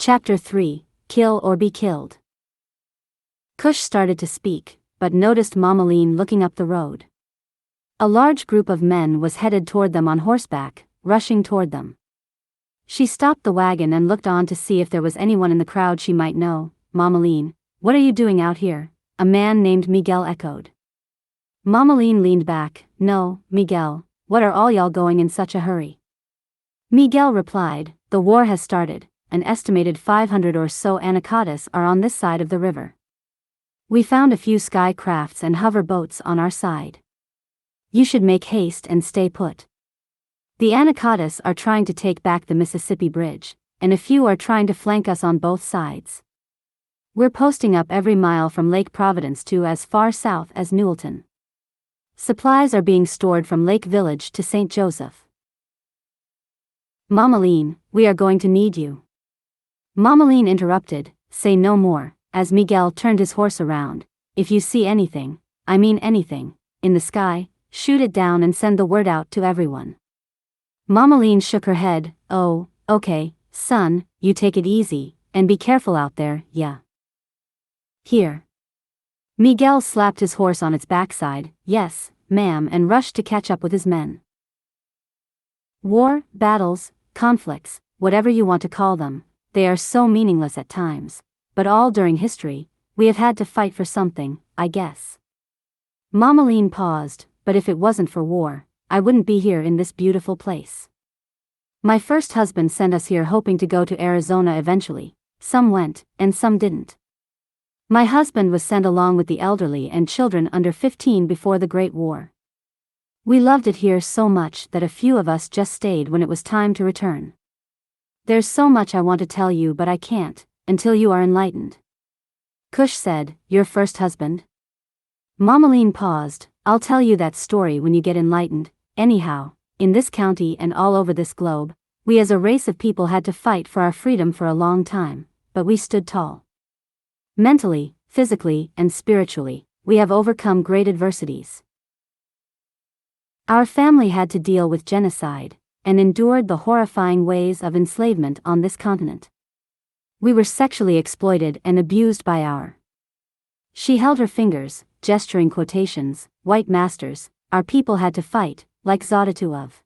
Chapter 3, Kill or Be Killed. Cush started to speak, but noticed Mamaline looking up the road. A large group of men was headed toward them on horseback, rushing toward them. She stopped the wagon and looked on to see if there was anyone in the crowd she might know. "Mamaline, what are you doing out here?" a man named Miguel echoed. Mamaline leaned back. "No, Miguel, what are all y'all going in such a hurry?" Miguel replied, "The war has started. An estimated 500 or so anacondas are on this side of the river. We found a few sky crafts and hover boats on our side. You should make haste and stay put. The anacondas are trying to take back the Mississippi Bridge, and a few are trying to flank us on both sides. We're posting up every mile from Lake Providence to as far south as Newellton. Supplies are being stored from Lake Village to St. Joseph. Mamaline, we are going to need you." Mamaline interrupted, "Say no more," as Miguel turned his horse around. "If you see anything, I mean anything, in the sky, shoot it down and send the word out to everyone." Mamaline shook her head. "Oh, okay, son, you take it easy, and be careful out there, yeah." "Here." Miguel slapped his horse on its backside. "Yes, ma'am," and rushed to catch up with his men. War, battles, conflicts, whatever you want to call them, they are so meaningless at times, but all during history, we have had to fight for something, I guess. Mamaline paused. "But if it wasn't for war, I wouldn't be here in this beautiful place. My first husband sent us here hoping to go to Arizona eventually. Some went, and some didn't. My husband was sent along with the elderly and children under 15 before the Great War. We loved it here so much that a few of us just stayed when it was time to return. There's so much I want to tell you, but I can't, until you are enlightened." Cush said, "Your first husband?" Mamaline paused. "I'll tell you that story when you get enlightened. Anyhow, in this county and all over this globe, we as a race of people had to fight for our freedom for a long time, but we stood tall. Mentally, physically, and spiritually, we have overcome great adversities. Our family had to deal with genocide, and endured the horrifying ways of enslavement on this continent. We were sexually exploited and abused by our—" She held her fingers, gesturing quotations, "white masters. Our people had to fight, like Zodatu of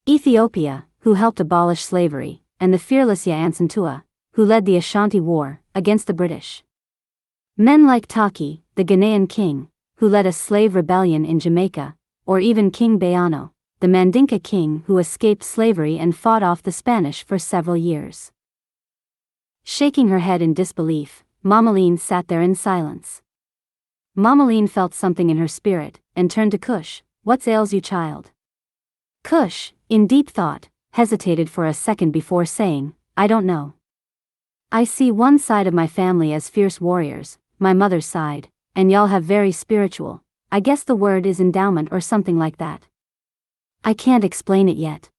Ethiopia, who helped abolish slavery, and the fearless Yaansantua, who led the Ashanti War, against the British. Men like Taki, the Ghanaian king, who led a slave rebellion in Jamaica, or even King Bayano, the Mandinka king who escaped slavery and fought off the Spanish for several years." Shaking her head in disbelief, Mamaline sat there in silence. Mamaline felt something in her spirit, and turned to Cush. "What ails you, child?" Cush, in deep thought, hesitated for a second before saying, "I don't know. I see one side of my family as fierce warriors, my mother's side, and y'all have very spiritual, I guess the word is endowment or something like that. I can't explain it yet.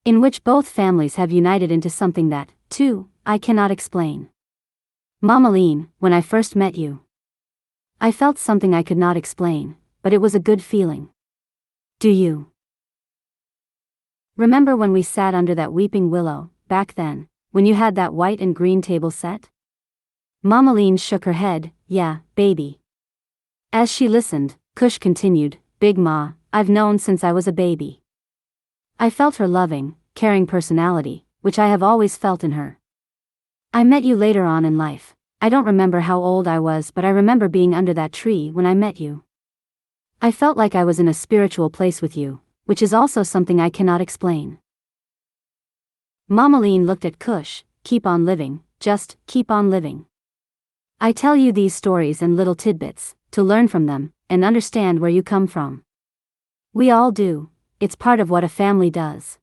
In which both families have united into something that, too, I cannot explain. Mamaline, when I first met you, I felt something I could not explain, but it was a good feeling. Do you remember when we sat under that weeping willow, back then, when you had that white and green table set?" Mamaline shook her head. "Yeah, baby." As she listened, Cush continued, "Big Ma, I've known since I was a baby. I felt her loving, caring personality, which I have always felt in her. I met you later on in life. I don't remember how old I was, but I remember being under that tree when I met you. I felt like I was in a spiritual place with you, which is also something I cannot explain." Mamaline looked at Cush. "Keep on living, just keep on living. I tell you these stories and little tidbits, to learn from them, and understand where you come from. We all do, it's part of what a family does.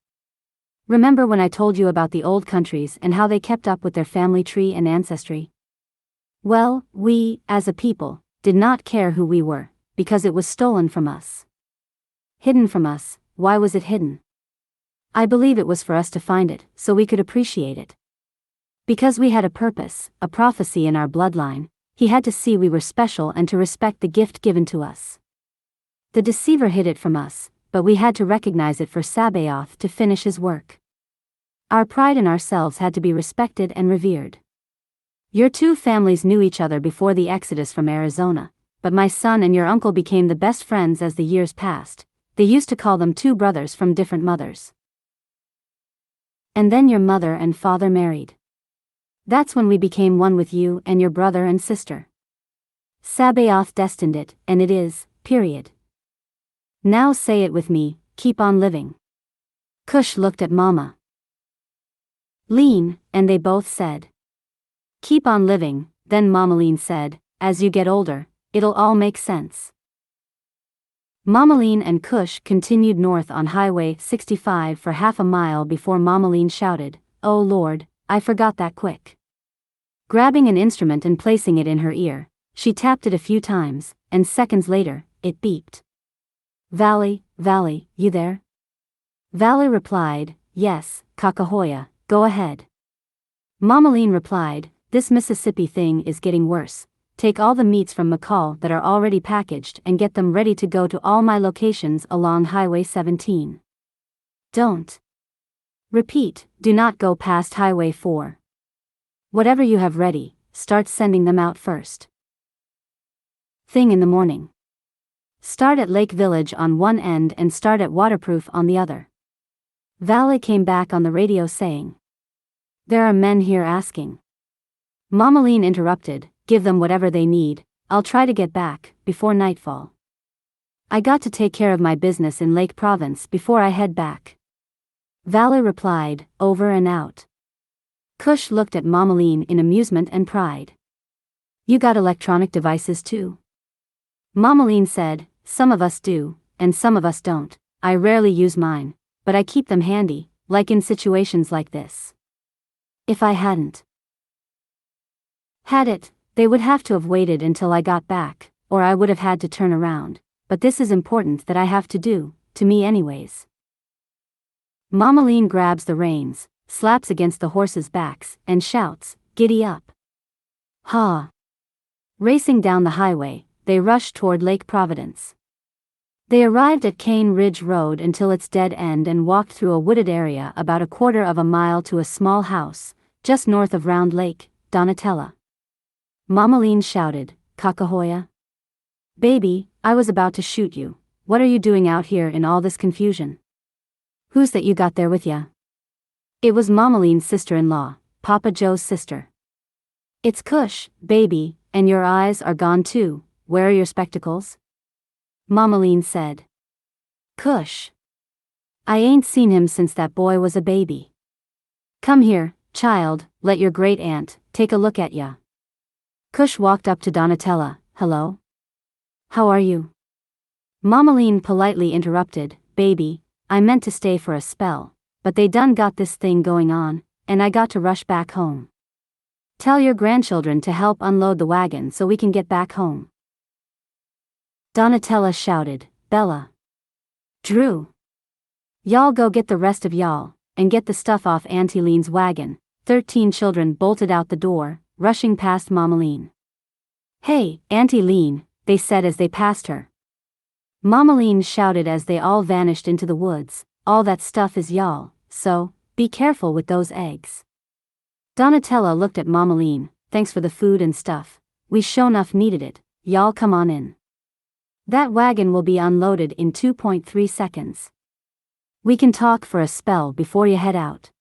Remember when I told you about the old countries and how they kept up with their family tree and ancestry? Well, we, as a people, did not care who we were, because it was stolen from us. Hidden from us. Why was it hidden? I believe it was for us to find it, so we could appreciate it. Because we had a purpose, a prophecy in our bloodline. He had to see we were special and to respect the gift given to us. The deceiver hid it from us, but we had to recognize it for Sabaoth to finish his work. Our pride in ourselves had to be respected and revered. Your two families knew each other before the exodus from Arizona, but my son and your uncle became the best friends as the years passed. They used to call them two brothers from different mothers. And then your mother and father married. That's when we became one with you and your brother and sister. Sabaoth destined it, and it is, period. Now say it with me, keep on living. Cush looked at Mama Lean, and they both said, keep on living. Then Mama Lean said, as you get older, it'll all make sense. Mama Lean and Cush continued north on Highway 65 for half a mile before Mama Lean shouted, "Oh Lord, I forgot that quick." Grabbing an instrument and placing it in her ear, she tapped it a few times, and seconds later, it beeped. "Valley, Valley, you there?" Valley replied, "Yes, Kakahoya, go ahead." Mama Lean replied, "This Mississippi thing is getting worse. Take all the meats from McCall that are already packaged and get them ready to go to all my locations along Highway 17. Don't. Repeat, do not go past Highway 4. Whatever you have ready, start sending them out first. Thing in the morning. Start at Lake Village on one end and start at Waterproof on the other." Valley came back on the radio saying, "There are men here asking." Mama Lean interrupted, "Give them whatever they need, I'll try to get back before nightfall. I got to take care of my business in Lake Providence before I head back." Valley replied, "Over and out." Cush looked at Mama Lean in amusement and pride. "You got electronic devices too?" Mama Lean said, "Some of us do, and some of us don't. I rarely use mine, but I keep them handy, like in situations like this. If I hadn't had it, they would have to have waited until I got back, or I would have had to turn around, but this is important that I have to do, to me anyways." Mama Lean grabs the reins, slaps against the horses' backs, and shouts, "Giddy up!" Ha! Racing down the highway, they rush toward Lake Providence. They arrived at Cane Ridge Road until its dead end and walked through a wooded area about a quarter of a mile to a small house, just north of Round Lake, Donatella. Mama Lean shouted, "Kakahoya? Baby, I was about to shoot you. What are you doing out here in all this confusion? Who's that you got there with ya?" It was Mama Lean's sister-in-law, Papa Joe's sister. "It's Cush, baby, and your eyes are gone too. Where are your spectacles?" Mama Lean said. "Cush. I ain't seen him since that boy was a baby. Come here, child, let your great aunt take a look at ya." Cush walked up to Donatella. "Hello? How are you?" Mama Lean politely interrupted, "Baby, I meant to stay for a spell, but they done got this thing going on, and I got to rush back home. Tell your grandchildren to help unload the wagon so we can get back home." Donatella shouted, "Bella, Drew, y'all go get the rest of y'all, and get the stuff off Auntie Lean's wagon." 13 children bolted out the door, rushing past Mama Lean. "Hey, Auntie Lean," they said as they passed her. Mama Lean shouted as they all vanished into the woods, "All that stuff is y'all, so be careful with those eggs." Donatella looked at Mama Lean, "Thanks for the food and stuff. We sure enough needed it. Y'all come on in. That wagon will be unloaded in 2.3 seconds. We can talk for a spell before you head out."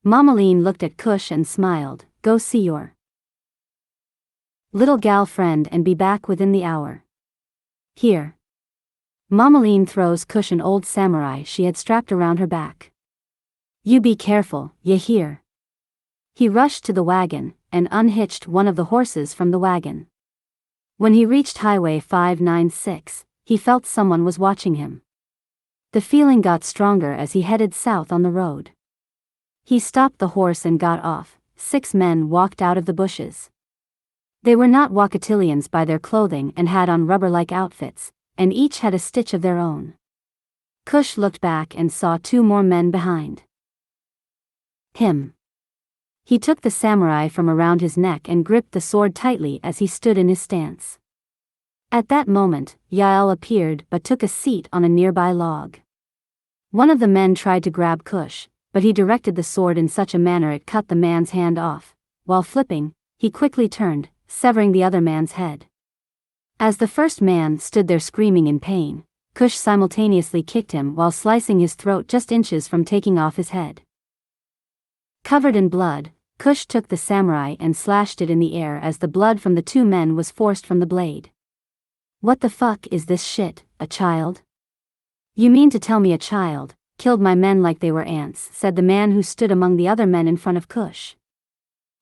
Mama Lean looked at Cush and smiled, "Go see your little gal friend and be back within the hour. Here." Mama Lean throws Cush an old samurai she had strapped around her back. "You be careful, ya hear?" He rushed to the wagon, and unhitched one of the horses from the wagon. When he reached Highway 596, he felt someone was watching him. The feeling got stronger as he headed south on the road. He stopped the horse and got off. 6 men walked out of the bushes. They were not Wakatilians by their clothing and had on rubber-like outfits, and each had a stitch of their own. Cush looked back and saw 2 more men behind him. He took the samurai from around his neck and gripped the sword tightly as he stood in his stance. At that moment, Yael appeared but took a seat on a nearby log. One of the men tried to grab Cush, but he directed the sword in such a manner it cut the man's hand off. While flipping, he quickly turned, severing the other man's head. As the first man stood there screaming in pain, Cush simultaneously kicked him while slicing his throat just inches from taking off his head. Covered in blood, Cush took the samurai and slashed it in the air as the blood from the two men was forced from the blade. "What the fuck is this shit, a child? You mean to tell me a child killed my men like they were ants?" said the man who stood among the other men in front of Cush.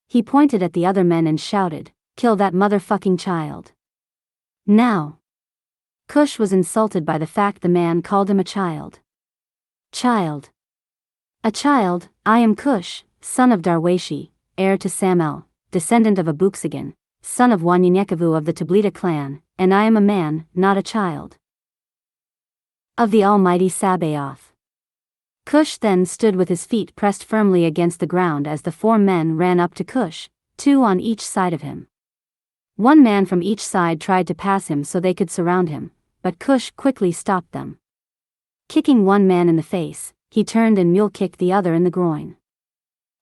He pointed at the other men and shouted, "Kill that motherfucking child. Now!" Cush was insulted by the fact the man called him a child. Child. A child? I am Cush, son of Darwashi, heir to Samel, descendant of a Buxigan, son of Wanyanyekavu of the Tablita clan, and I am a man, not a child. Of the Almighty Sabaoth. Cush then stood with his feet pressed firmly against the ground as the four men ran up to Cush, two on each side of him. One man from each side tried to pass him so they could surround him, but Cush quickly stopped them. Kicking one man in the face, he turned and mule-kicked the other in the groin.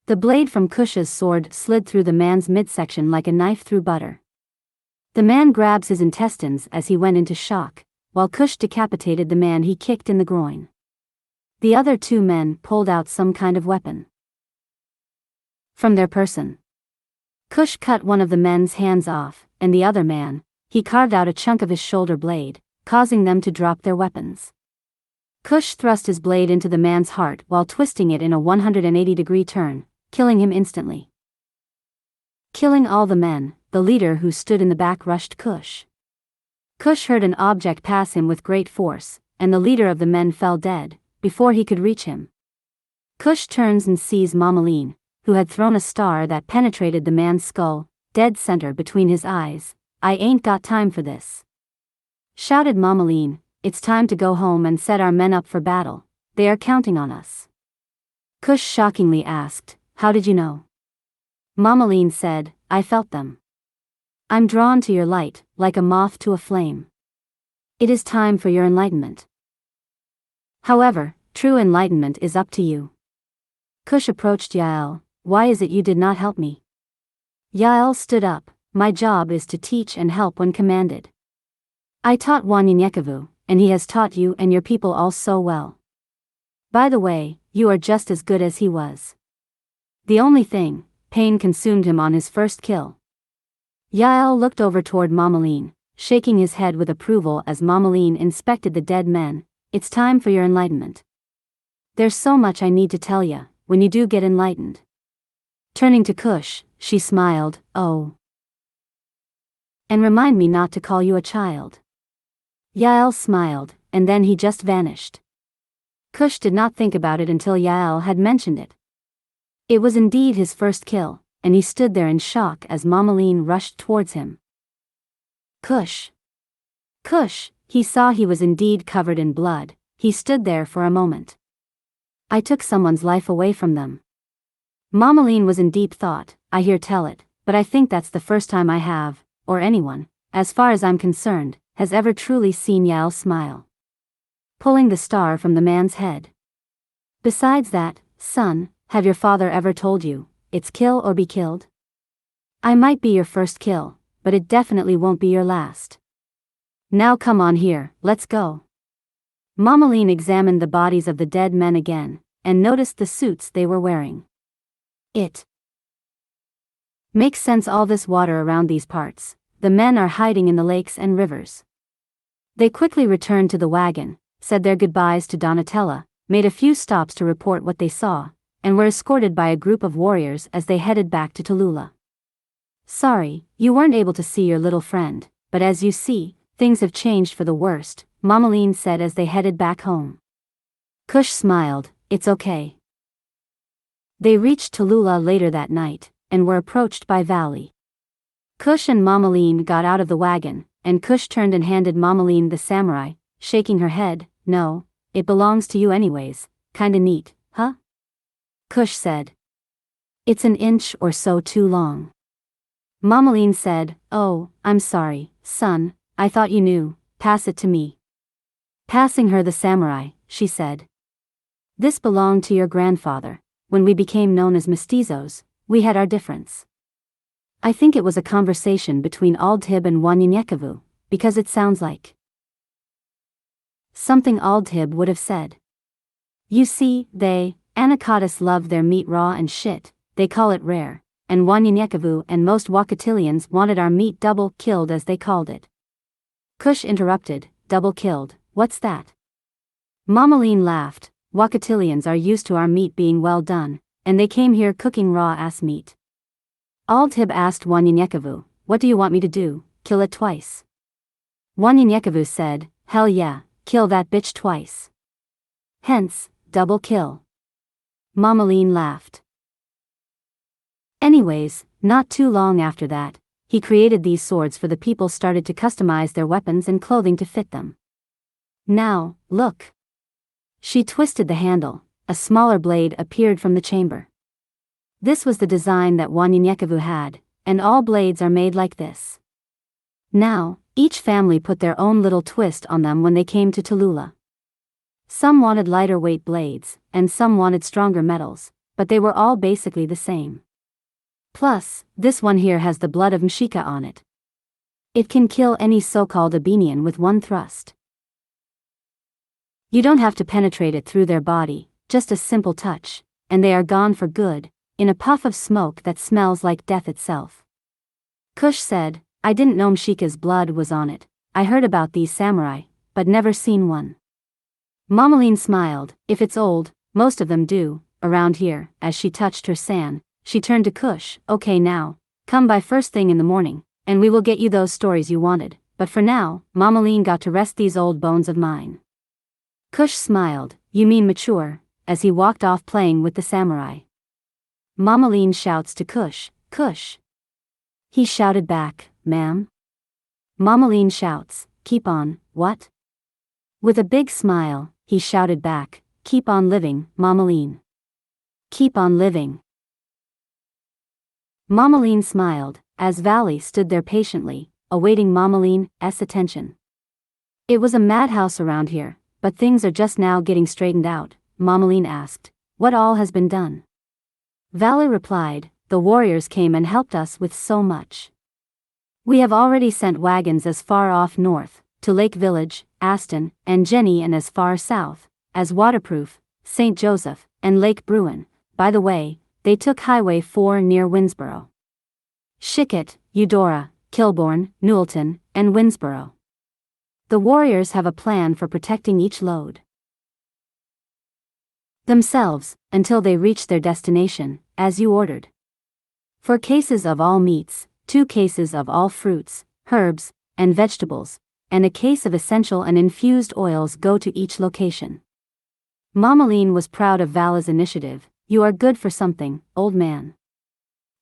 The blade from Cush's sword slid through the man's midsection like a knife through butter. The man grabs his intestines as he went into shock, while Cush decapitated the man he kicked in the groin. The other two men pulled out some kind of weapon from their person. Cush cut one of the men's hands off, and the other man, he carved out a chunk of his shoulder blade, causing them to drop their weapons. Cush thrust his blade into the man's heart while twisting it in a 180-degree turn, killing him instantly. Killing all the men, the leader who stood in the back rushed Cush. Cush heard an object pass him with great force, and the leader of the men fell dead, before he could reach him. Cush turns and sees Mamaline, who had thrown a star that penetrated the man's skull, dead center between his eyes. "I ain't got time for this," shouted Mamaline. "It's time to go home and set our men up for battle. They are counting on us." Cush shockingly asked, "How did you know?" Mamaline said, "I felt them. I'm drawn to your light, like a moth to a flame. It is time for your enlightenment. However, true enlightenment is up to you." Cush approached Yael. "Why is it you did not help me?" Yael stood up. "My job is to teach and help when commanded. I taught Wanyanyekavu, and he has taught you and your people all so well. By the way, you are just as good as he was. The only thing, pain consumed him on his first kill." Yael looked over toward Mamaline, shaking his head with approval as Mamaline inspected the dead men. "It's time for your enlightenment. There's so much I need to tell ya, when you do get enlightened." Turning to Cush, she smiled, "Oh. And remind me not to call you a child." Yael smiled, and then he just vanished. Cush did not think about it until Yael had mentioned it. It was indeed his first kill, and he stood there in shock as Mamaline rushed towards him. "Cush! Cush!" He saw he was indeed covered in blood. He stood there for a moment. "I took someone's life away from them." Mamaline was in deep thought. "I hear tell it, but I think that's the first time I have, or anyone, as far as I'm concerned, has ever truly seen Yael smile." Pulling the star from the man's head. "Besides that, son, have your father ever told you, it's kill or be killed? I might be your first kill, but it definitely won't be your last. Now come on here, let's go." Mamaline examined the bodies of the dead men again, and noticed the suits they were wearing. It makes sense, all this water around these parts. The men are hiding in the lakes and rivers. They quickly returned to the wagon, said their goodbyes to Donatella, made a few stops to report what they saw, and were escorted by a group of warriors as they headed back to Tallulah. "Sorry, you weren't able to see your little friend, but as you see, things have changed for the worst," Mamaline said as they headed back home. Cush smiled, "It's okay." They reached Tallulah later that night, and were approached by Valley. Cush and Mamaline got out of the wagon, and Cush turned and handed Mamaline the samurai, shaking her head. "No, it belongs to you anyways. Kinda neat, huh?" Cush said. "It's an inch or so too long." Mamaline said, "Oh, I'm sorry, son, I thought you knew, pass it to me." Passing her the samurai, she said, "This belonged to your grandfather, when we became known as mestizos, we had our difference. I think it was a conversation between Aldhib and Wanyanyekavu, because it sounds like something Aldhib would have said. You see, they, Anacotis love their meat raw and shit, they call it rare, and Wanyanyekavu and most Wakatilians wanted our meat double killed as they called it. Cush interrupted, double killed, what's that? Mamaline laughed, Wakatilians are used to our meat being well done, and they came here cooking raw-ass meat. Aldhib asked Wanyanyekavu, what do you want me to do, kill it twice? Wanyanyekavu said, hell yeah, kill that bitch twice. Hence, double kill. Mamaline laughed. Anyways, not too long after that, he created these swords for the people started to customize their weapons and clothing to fit them. Now, look. She twisted the handle, a smaller blade appeared from the chamber. This was the design that Wanyanyekavu had, and all blades are made like this. Now, each family put their own little twist on them when they came to Tallulah. Some wanted lighter weight blades, and some wanted stronger metals, but they were all basically the same. Plus, this one here has the blood of Mshika on it. It can kill any so-called Abenian with one thrust. You don't have to penetrate it through their body, just a simple touch, and they are gone for good, in a puff of smoke that smells like death itself. Cush said, I didn't know Mshika's blood was on it, I heard about these samurai, but never seen one. Mamaline smiled, if it's old, most of them do, around here, as she touched her san. She turned to Cush, okay now, come by first thing in the morning, and we will get you those stories you wanted, but for now, Mamaline got to rest these old bones of mine. Cush smiled, you mean mature, as he walked off playing with the samurai. Mamaline shouts to Cush, Cush. He shouted back, ma'am? Mamaline shouts, keep on, what? With a big smile, he shouted back, keep on living, Mamaline. Keep on living. Mamaline smiled, as Valley stood there patiently, awaiting Mamaline's attention. It was a madhouse around here, but things are just now getting straightened out, Mamaline asked, what all has been done? Valley replied, the warriors came and helped us with so much. We have already sent wagons as far off north, to Lake Village, Aston, and Jenny and as far south, as Waterproof, St. Joseph, and Lake Bruin. By the way, they took Highway 4 near Winnsboro. Shikut, Eudora, Kilbourne, Newelton, and Winnsboro. The warriors have a plan for protecting each load themselves, until they reach their destination, as you ordered. 4 cases of all meats, 2 cases of all fruits, herbs, and vegetables, and a case of essential and infused oils go to each location. Mamaline was proud of Vala's initiative, you are good for something, old man.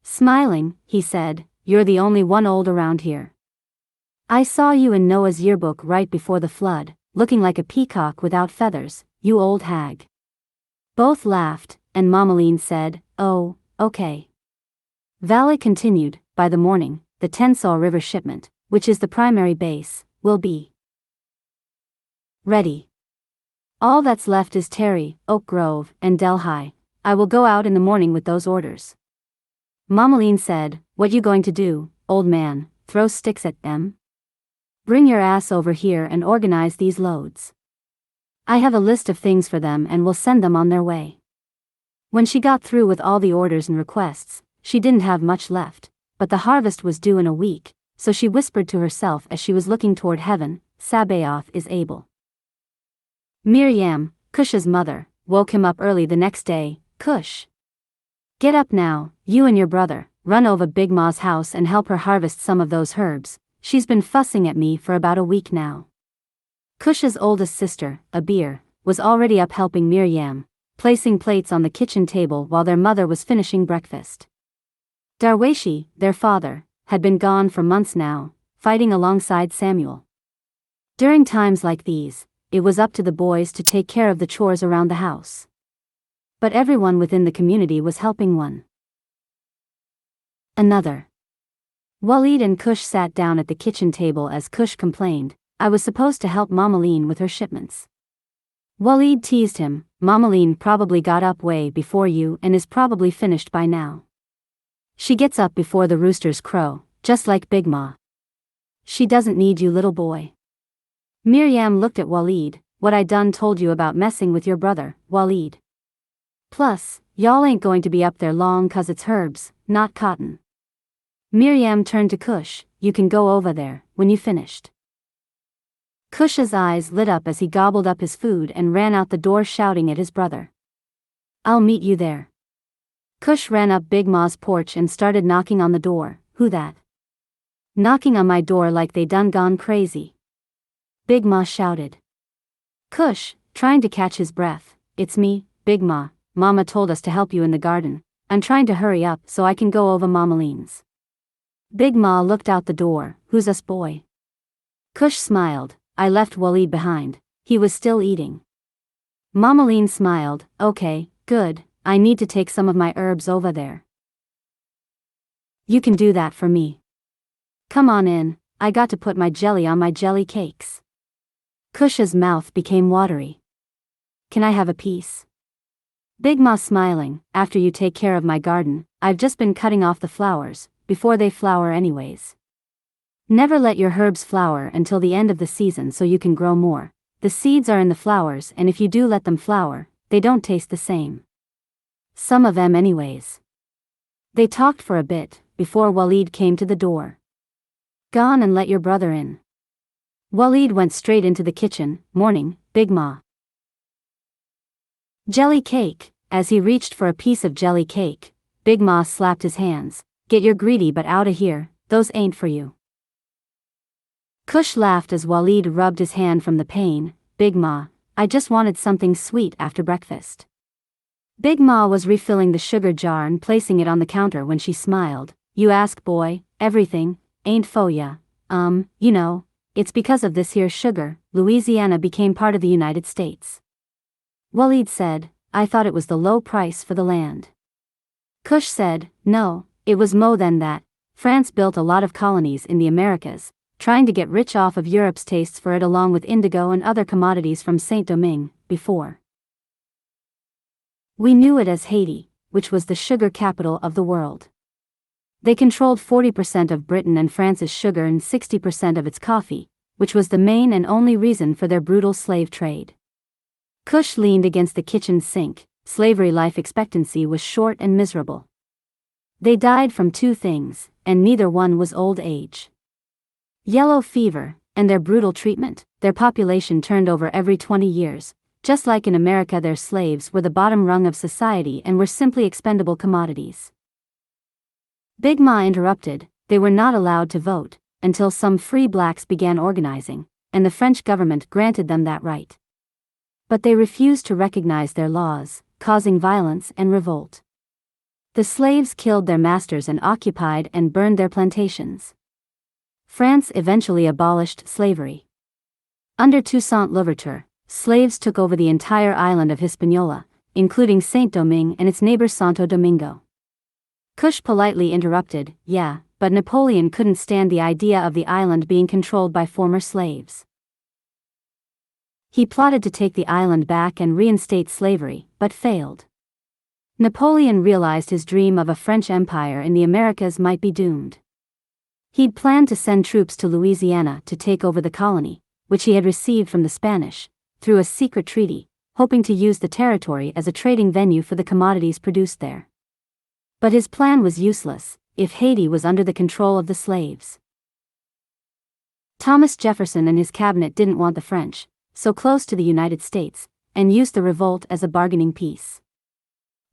Smiling, he said, you're the only one old around here. I saw you in Noah's yearbook right before the flood, looking like a peacock without feathers, you old hag. Both laughed, and Mamaline said, oh, okay. Vala continued, by the morning, the Tensas River shipment, which is the primary base, will be ready. All that's left is Terry, Oak Grove, and Delhi. I will go out in the morning with those orders. Mamaline said, what you going to do, old man, throw sticks at them? Bring your ass over here and organize these loads. I have a list of things for them and will send them on their way. When she got through with all the orders and requests, she didn't have much left, but the harvest was due in a week, so she whispered to herself as she was looking toward heaven, Sabaoth is able. Miriam, Cush's mother, woke him up early the next day. Cush, get up now, you and your brother, run over Big Ma's house and help her harvest some of those herbs, she's been fussing at me for about a week now. Cush's oldest sister, Abir, was already up helping Miriam, placing plates on the kitchen table while their mother was finishing breakfast. Darwashi, their father, had been gone for months now, fighting alongside Samuel. During times like these, it was up to the boys to take care of the chores around the house. But everyone within the community was helping one another. Walid and Cush sat down at the kitchen table as Cush complained, I was supposed to help Mamaline with her shipments. Walid teased him. Mamaline probably got up way before you and is probably finished by now. She gets up before the roosters crow, just like Big Ma. She doesn't need you, little boy. Miriam looked at Walid. What I done told you about messing with your brother, Walid. Plus, y'all ain't going to be up there long 'cause it's herbs, not cotton. Miriam turned to Cush. You can go over there, when you finished. Cush's eyes lit up as he gobbled up his food and ran out the door shouting at his brother. I'll meet you there. Cush ran up Big Ma's porch and started knocking on the door. Who that? Knocking on my door like they done gone crazy. Big Ma shouted. Cush, trying to catch his breath. It's me, Big Ma. Mama told us to help you in the garden. I'm trying to hurry up so I can go over Mamaline's. Big Ma looked out the door. Who's us, boy? Cush smiled. I left Walid behind. He was still eating. Mamaline smiled. Okay, good. I need to take some of my herbs over there. You can do that for me. Come on in, I got to put my jelly on my jelly cakes. Cush's mouth became watery. Can I have a piece? Big Ma smiling. After you take care of my garden, I've just been cutting off the flowers, before they flower anyways. Never let your herbs flower until the end of the season so you can grow more. The seeds are in the flowers, and if you do let them flower, they don't taste the same. Some of them anyways. They talked for a bit, before Walid came to the door. Gone and let your brother in. Walid went straight into the kitchen. Morning, Big Ma. Jelly cake. As he reached for a piece of jelly cake, Big Ma slapped his hands. Get your greedy butt outta here, those ain't for you. Cush laughed as Walid rubbed his hand from the pain. Big Ma, I just wanted something sweet after breakfast. Big Ma was refilling the sugar jar and placing it on the counter when she smiled. You ask, boy, everything ain't for ya. You know, it's because of this here sugar, Louisiana became part of the United States. Walid said, I thought it was the low price for the land. Cush said, no, it was more than that. France built a lot of colonies in the Americas, trying to get rich off of Europe's tastes for it along with indigo and other commodities from Saint-Domingue, before. We knew it as Haiti, which was the sugar capital of the world. They controlled 40% of Britain and France's sugar and 60% of its coffee, which was the main and only reason for their brutal slave trade. Cush leaned against the kitchen sink. Slavery life expectancy was short and miserable. They died from two things, and neither one was old age. Yellow fever, and their brutal treatment. Their population turned over every 20 years. Just like in America, their slaves were the bottom rung of society and were simply expendable commodities. Big Ma interrupted. They were not allowed to vote, until some free blacks began organizing, and the French government granted them that right. But they refused to recognize their laws, causing violence and revolt. The slaves killed their masters and occupied and burned their plantations. France eventually abolished slavery. Under Toussaint Louverture, slaves took over the entire island of Hispaniola, including Saint-Domingue and its neighbor Santo Domingo. Cush politely interrupted, yeah, but Napoleon couldn't stand the idea of the island being controlled by former slaves. He plotted to take the island back and reinstate slavery, but failed. Napoleon realized his dream of a French empire in the Americas might be doomed. He'd planned to send troops to Louisiana to take over the colony, which he had received from the Spanish, through a secret treaty, hoping to use the territory as a trading venue for the commodities produced there. But his plan was useless, if Haiti was under the control of the slaves. Thomas Jefferson and his cabinet didn't want the French, so close to the United States, and used the revolt as a bargaining piece.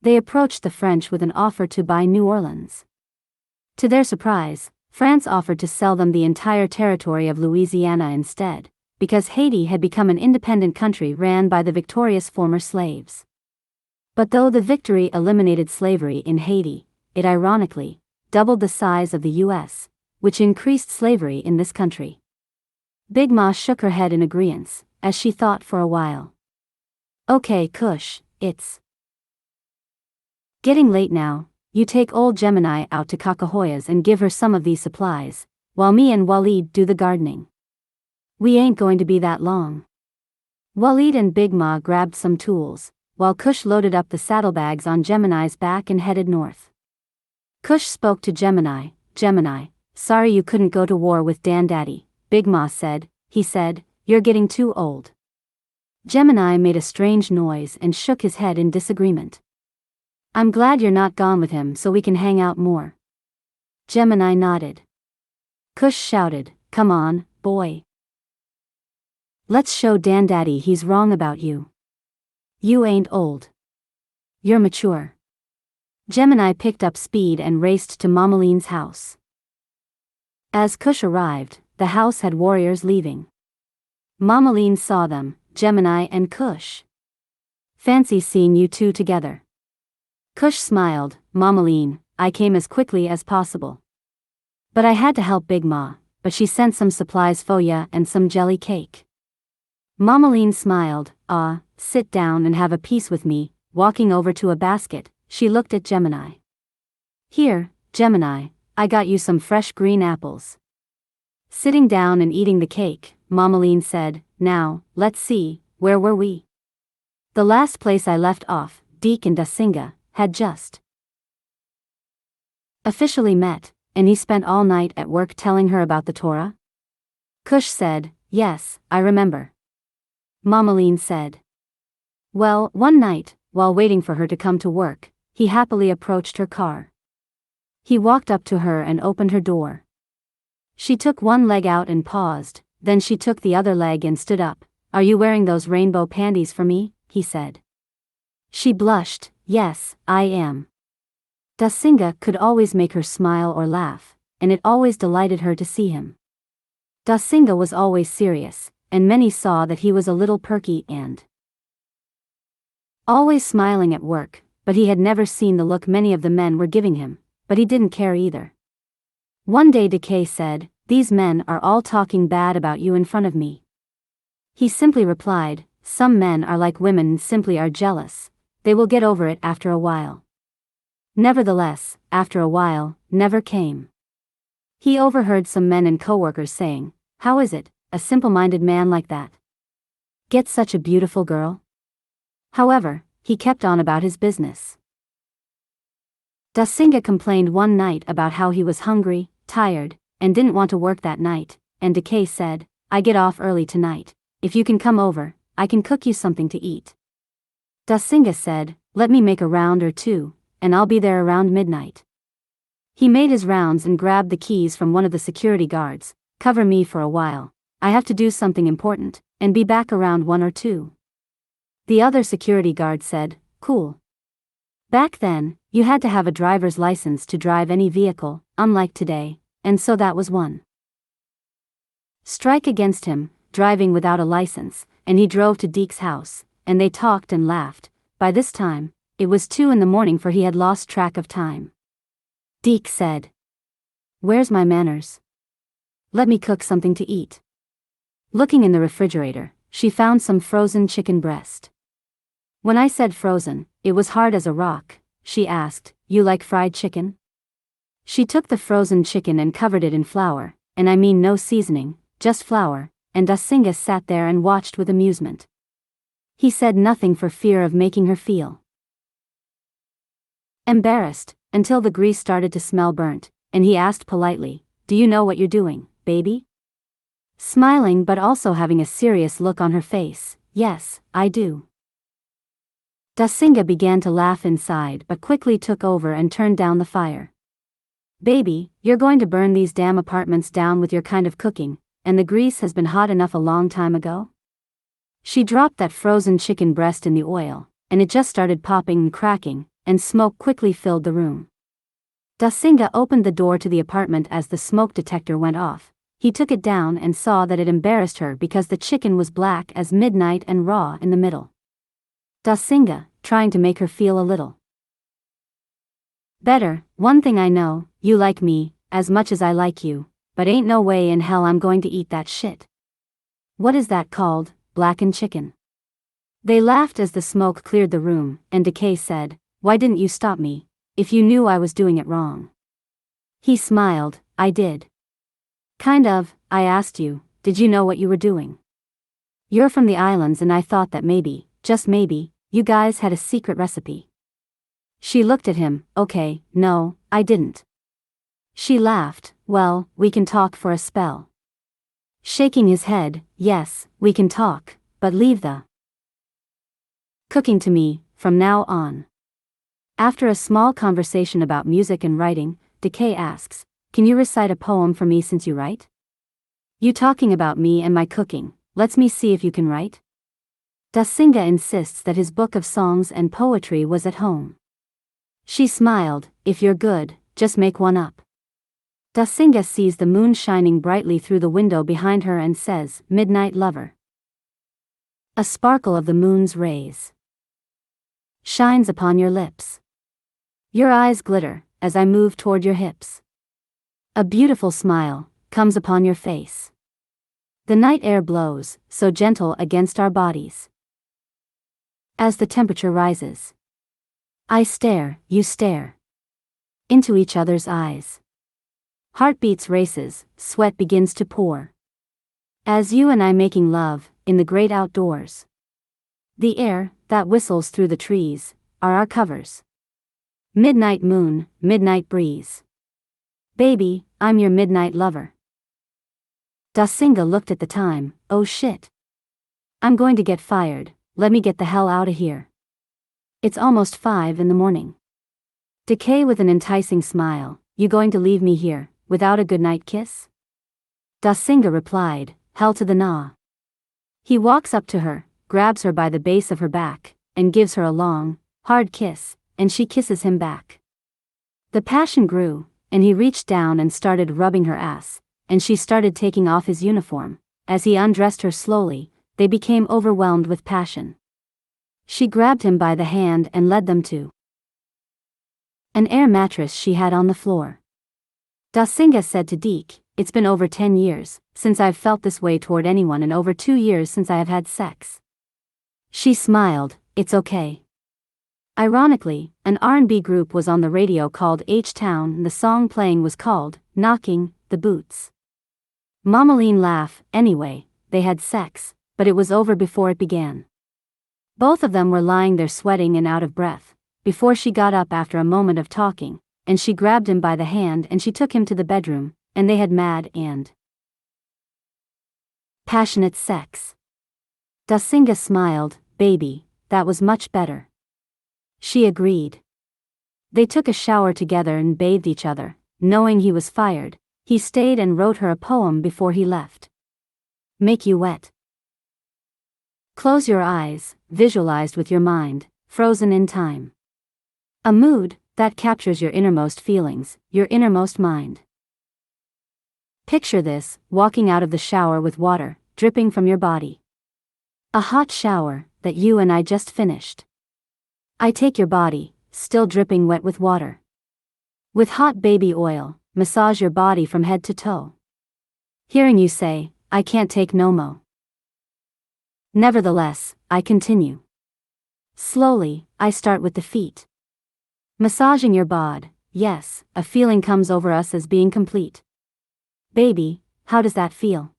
They approached the French with an offer to buy New Orleans. To their surprise, France offered to sell them the entire territory of Louisiana instead, because Haiti had become an independent country ran by the victorious former slaves. But though the victory eliminated slavery in Haiti, it ironically doubled the size of the U.S., which increased slavery in this country. Big Ma shook her head in agreeance, as she thought for a while. Okay, Cush, it's getting late now. You take old Gemini out to Cacahoyas and give her some of these supplies, while me and Walid do the gardening. We ain't going to be that long. Waleed and Big Ma grabbed some tools, while Cush loaded up the saddlebags on Gemini's back and headed north. Cush spoke to Gemini. Gemini, sorry you couldn't go to war with Dan-Daddy, Big Ma said. He said, you're getting too old. Gemini made a strange noise and shook his head in disagreement. I'm glad you're not gone with him so we can hang out more. Gemini nodded. Cush shouted, come on, boy. Let's show Dan-Daddy he's wrong about you. You ain't old. You're mature. Gemini picked up speed and raced to Mamaline's house. As Cush arrived, the house had warriors leaving. Mamaline saw them, Gemini and Cush. Fancy seeing you two together. Cush smiled, Mamaline, I came as quickly as possible. But I had to help Big Ma, but she sent some supplies for ya and some jelly cake. Mamaline smiled, sit down and have a piece with me. Walking over to a basket, she looked at Gemini. Here, Gemini, I got you some fresh green apples. Sitting down and eating the cake, Mamaline said, now, let's see, where were we? The last place I left off, Deke and Dasinga had just officially met, and he spent all night at work telling her about the Torah? Cush said, yes, I remember. Mamaline said. Well, one night, while waiting for her to come to work, he happily approached her car. He walked up to her and opened her door. She took one leg out and paused, then she took the other leg and stood up. Are you wearing those rainbow panties for me? He said. She blushed, yes, I am. Dasinga could always make her smile or laugh, and it always delighted her to see him. Dasinga was always serious, and many saw that he was a little perky and always smiling at work, but he had never seen the look many of the men were giving him, but he didn't care either. One day Decay said, these men are all talking bad about you in front of me. He simply replied, some men are like women and simply are jealous, they will get over it after a while. Nevertheless, after a while, never came. He overheard some men and coworkers saying, how is it, a simple-minded man like that gets such a beautiful girl? However, he kept on about his business. Dasinga complained one night about how he was hungry, tired, and didn't want to work that night, and Decay said, I get off early tonight. If you can come over, I can cook you something to eat. Dasinga said, let me make a round or two, and I'll be there around midnight. He made his rounds and grabbed the keys from one of the security guards. Cover me for a while. I have to do something important, and be back around 1 or 2. The other security guard said, cool. Back then, you had to have a driver's license to drive any vehicle, unlike today, and so that was one strike against him, driving without a license, and he drove to Deke's house, and they talked and laughed. By this time, it was 2 in the morning for he had lost track of time. Deke said, where's my manners? Let me cook something to eat. Looking in the refrigerator, she found some frozen chicken breast. When I said frozen, it was hard as a rock. She asked, you like fried chicken? She took the frozen chicken and covered it in flour, and I mean no seasoning, just flour, and Dasinga sat there and watched with amusement. He said nothing for fear of making her feel embarrassed, until the grease started to smell burnt, and he asked politely, do you know what you're doing, baby? Smiling but also having a serious look on her face, yes, I do. Dasinga began to laugh inside but quickly took over and turned down the fire. Baby, you're going to burn these damn apartments down with your kind of cooking, and the grease has been hot enough a long time ago? She dropped that frozen chicken breast in the oil, and it just started popping and cracking, and smoke quickly filled the room. Dasinga opened the door to the apartment as the smoke detector went off. He took it down and saw that it embarrassed her because the chicken was black as midnight and raw in the middle. Dasinga, trying to make her feel a little better, one thing I know, you like me, as much as I like you, but ain't no way in hell I'm going to eat that shit. What is that called, blackened chicken? They laughed as the smoke cleared the room, and Decay said, why didn't you stop me, if you knew I was doing it wrong? He smiled, I did. Kind of, I asked you, did you know what you were doing? You're from the islands and I thought that maybe, just maybe, you guys had a secret recipe. She looked at him. Okay, no, I didn't. She laughed. Well, we can talk for a spell. Shaking his head, yes, we can talk, but leave the cooking to me, from now on. After a small conversation about music and writing, Decay asks, can you recite a poem for me since you write? You talking about me and my cooking, let's me see if you can write? Dasinga insists that his book of songs and poetry was at home. She smiled, if you're good, just make one up. Dasinga sees the moon shining brightly through the window behind her and says, Midnight lover. A sparkle of the moon's rays shines upon your lips. Your eyes glitter, as I move toward your hips. A beautiful smile comes upon your face. The night air blows, so gentle against our bodies. As the temperature rises, I stare, you stare into each other's eyes. Heartbeats races, sweat begins to pour. As you and I making love, in the great outdoors. The air, that whistles through the trees, are our covers. Midnight moon, midnight breeze. Baby, I'm your midnight lover. Dasinga looked at the time. Oh shit. I'm going to get fired, let me get the hell out of here. It's almost 5 in the morning. Decay with an enticing smile, you going to leave me here, without a goodnight kiss? Dasinga replied, hell to the nah. He walks up to her, grabs her by the base of her back, and gives her a long, hard kiss, and she kisses him back. The passion grew, and he reached down and started rubbing her ass, and she started taking off his uniform. As he undressed her slowly, they became overwhelmed with passion. She grabbed him by the hand and led them to an air mattress she had on the floor. Dasinga said to Deke, it's been over 10 years since I've felt this way toward anyone and over 2 years since I have had sex. She smiled, it's okay. Ironically, an R&B group was on the radio called H-Town and the song playing was called Knocking the Boots. Mamaline laughed. Anyway, they had sex, but it was over before it began. Both of them were lying there sweating and out of breath, before she got up after a moment of talking, and she grabbed him by the hand and she took him to the bedroom, and they had mad and passionate sex. Dasinga smiled, baby, that was much better. She agreed. They took a shower together and bathed each other. Knowing he was fired, he stayed and wrote her a poem before he left. Make you wet. Close your eyes, visualized with your mind, frozen in time. A mood that captures your innermost feelings, your innermost mind. Picture this, walking out of the shower with water dripping from your body. A hot shower that you and I just finished. I take your body, still dripping wet with water. With hot baby oil, massage your body from head to toe. Hearing you say, I can't take no mo. Nevertheless, I continue. Slowly, I start with the feet. Massaging your bod, yes, a feeling comes over us as being complete. Baby, how does that feel?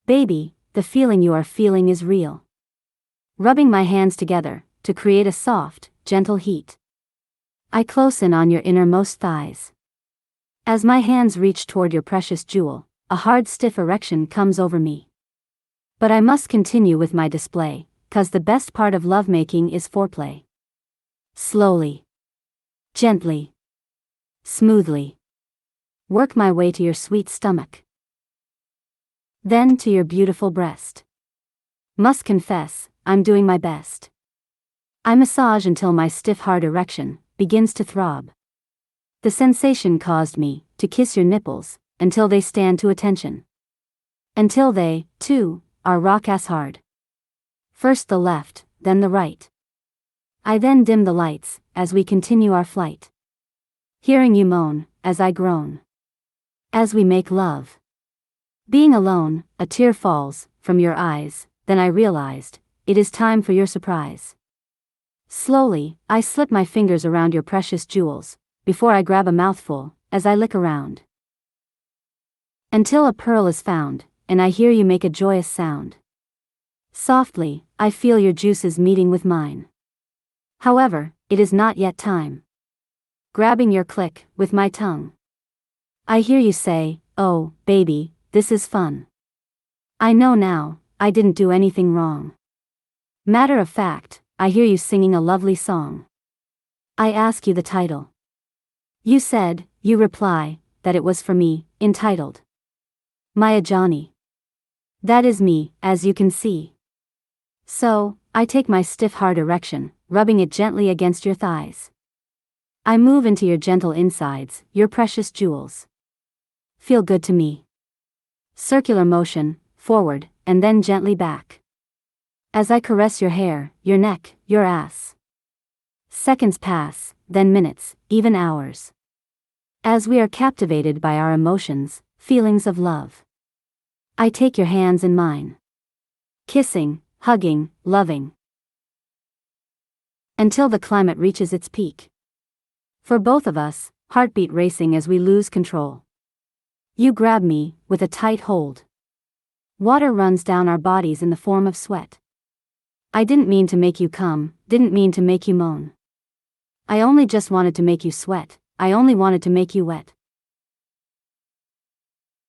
Baby, the feeling you are feeling is real. Rubbing my hands together, to create a soft, gentle heat. I close in on your innermost thighs. As my hands reach toward your precious jewel, a hard stiff erection comes over me. But I must continue with my display, 'cause the best part of lovemaking is foreplay. Slowly. Gently. Smoothly. Work my way to your sweet stomach. Then to your beautiful breast. Must confess, I'm doing my best. I massage until my stiff hard erection begins to throb. The sensation caused me to kiss your nipples until they stand to attention. Until they, too, are rock-ass hard. First the left, then the right. I then dim the lights as we continue our flight. Hearing you moan as I groan. As we make love. Being alone, a tear falls from your eyes, then I realized, it is time for your surprise. Slowly, I slip my fingers around your precious jewels, before I grab a mouthful, as I lick around. Until a pearl is found, and I hear you make a joyous sound. Softly, I feel your juices meeting with mine. However, it is not yet time. Grabbing your clit with my tongue. I hear you say, "Oh, baby, this is fun." I know now, I didn't do anything wrong. Matter of fact, I hear you singing a lovely song. I ask you the title. You reply, that it was for me, entitled My Ajani. That is me, as you can see. So, I take my stiff hard erection, rubbing it gently against your thighs. I move into your gentle insides, your precious jewels. Feel good to me. Circular motion, forward, and then gently back. As I caress your hair, your neck, your ass. Seconds pass, then minutes, even hours. As we are captivated by our emotions, feelings of love. I take your hands in mine. Kissing, hugging, loving. Until the climate reaches its peak. For both of us, heartbeat racing as we lose control. You grab me, with a tight hold. Water runs down our bodies in the form of sweat. I didn't mean to make you come, didn't mean to make you moan. I only just wanted to make you sweat, I only wanted to make you wet.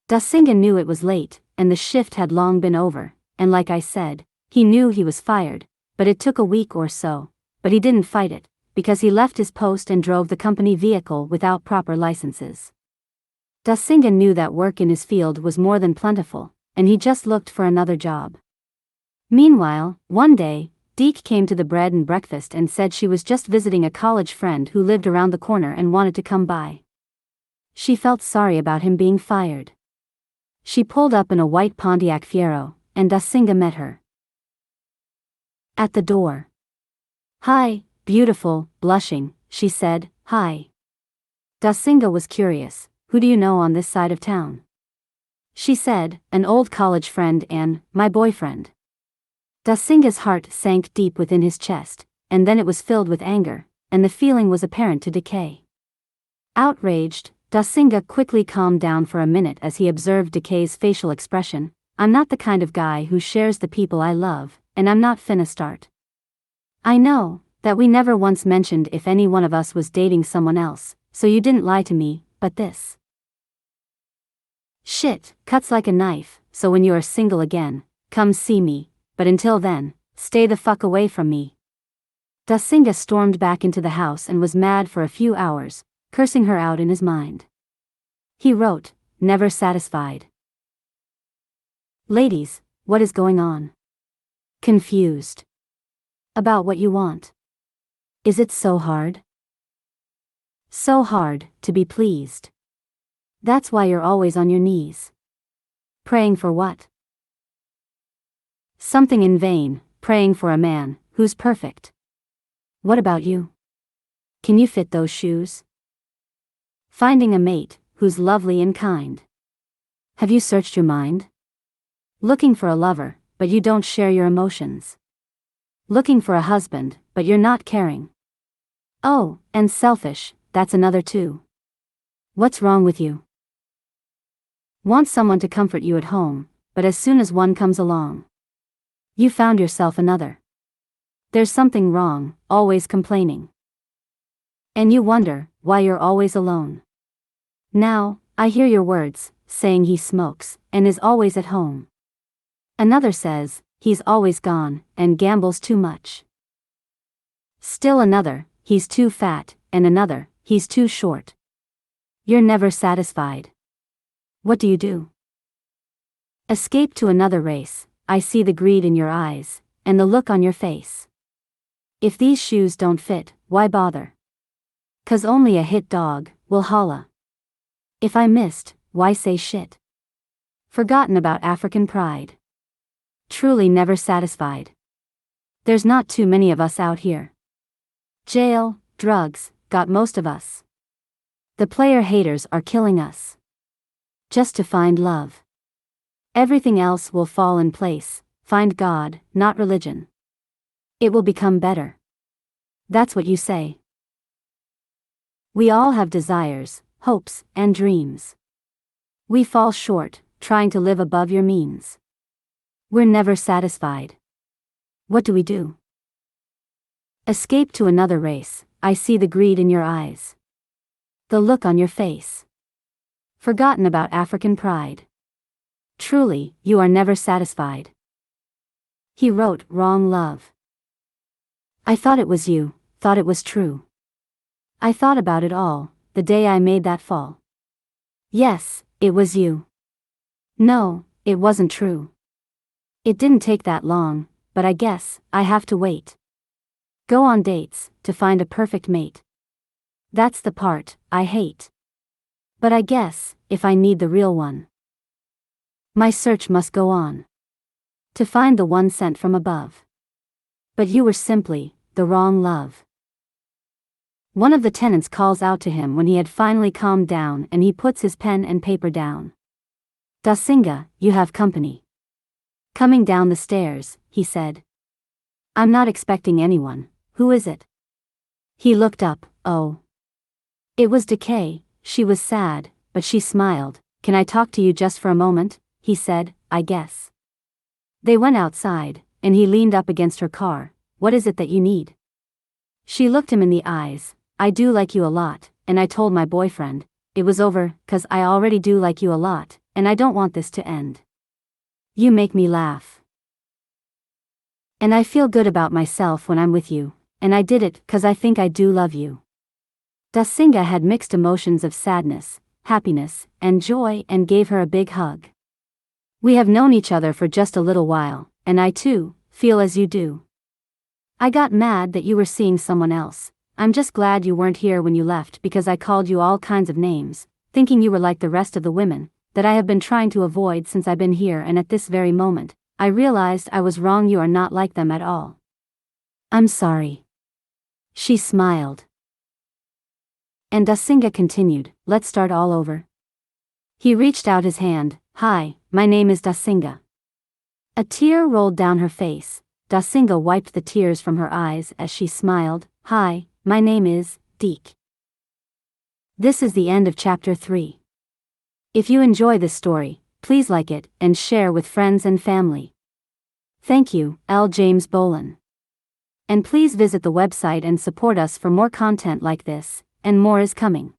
Dasinga knew it was late, and the shift had long been over, and like I said, he knew he was fired, but it took a week or so, but he didn't fight it, because he left his post and drove the company vehicle without proper licenses. Dasinga knew that work in his field was more than plentiful, and he just looked for another job. Meanwhile, one day, Deke came to the bread and breakfast and said she was just visiting a college friend who lived around the corner and wanted to come by. She felt sorry about him being fired. She pulled up in a white Pontiac Fiero, and Dasinga met her. At the door. "Hi, beautiful," blushing, she said, "Hi." Dasinga was curious, "Who do you know on this side of town?" She said, "An old college friend and my boyfriend." Dasinga's heart sank deep within his chest, and then it was filled with anger, and the feeling was apparent to Decay. Outraged, Dasinga quickly calmed down for a minute as he observed Decay's facial expression. "I'm not the kind of guy who shares the people I love, and I'm not finna start. I know that we never once mentioned if any one of us was dating someone else, so you didn't lie to me, but this shit cuts like a knife, so when you are single again, come see me, but until then, stay the fuck away from me." Dasinga stormed back into the house and was mad for a few hours, cursing her out in his mind. He wrote, "Never satisfied." Ladies, what is going on? Confused about what you want? Is it so hard? So hard to be pleased. That's why you're always on your knees. Praying for what? Something in vain, praying for a man who's perfect. What about you? Can you fit those shoes? Finding a mate who's lovely and kind. Have you searched your mind? Looking for a lover, but you don't share your emotions. Looking for a husband, but you're not caring. Oh, and selfish, that's another too. What's wrong with you? Want someone to comfort you at home, but as soon as one comes along, you found yourself another. There's something wrong, always complaining. And you wonder why you're always alone. Now, I hear your words, saying he smokes, and is always at home. Another says, he's always gone, and gambles too much. Still another, he's too fat, and another, he's too short. You're never satisfied. What do? Escape to another race. I see the greed in your eyes, and the look on your face. If these shoes don't fit, why bother? 'Cause only a hit dog will holla. If I missed, why say shit? Forgotten about African pride. Truly never satisfied. There's not too many of us out here. Jail, drugs, got most of us. The player haters are killing us. Just to find love. Everything else will fall in place. Find God, not religion. It will become better. That's what you say. We all have desires, hopes, and dreams. We fall short, trying to live above your means. We're never satisfied. What do we do? Escape to another race. I see the greed in your eyes. The look on your face. Forgotten about African pride. Truly, you are never satisfied. He wrote, wrong love. I thought it was you, thought it was true. I thought about it all, the day I made that fall. Yes, it was you. No, it wasn't true. It didn't take that long, but I guess I have to wait. Go on dates to find a perfect mate. That's the part I hate. But I guess if I need the real one, my search must go on to find the one sent from above. But you were simply the wrong love. One of the tenants calls out to him when he had finally calmed down, and he puts his pen and paper down. Dasinga, you have company. Coming down the stairs, he said. I'm not expecting anyone. Who is it? He looked up. Oh. It was Decay. She was sad, but she smiled. Can I talk to you just for a moment? He said, I guess. They went outside, and he leaned up against her car. What is it that you need? She looked him in the eyes. I do like you a lot, and I told my boyfriend. It was over, 'cause I already do like you a lot, and I don't want this to end. You make me laugh. And I feel good about myself when I'm with you, and I did it 'cause I think I do love you. Dasinga had mixed emotions of sadness, happiness, and joy, and gave her a big hug. We have known each other for just a little while, and I too feel as you do. I got mad that you were seeing someone else. I'm just glad you weren't here when you left, because I called you all kinds of names, thinking you were like the rest of the women that I have been trying to avoid since I've been here, and at this very moment, I realized I was wrong. You are not like them at all. I'm sorry. She smiled. And Dasinga continued, let's start all over. He reached out his hand. Hi, my name is Dasinga. A tear rolled down her face. Dasinga wiped the tears from her eyes as she smiled. Hi, my name is Deek. This is the end of chapter 3. If you enjoy this story, please like it and share with friends and family. Thank you, L. James Bolan. And please visit the website and support us for more content like this, and more is coming.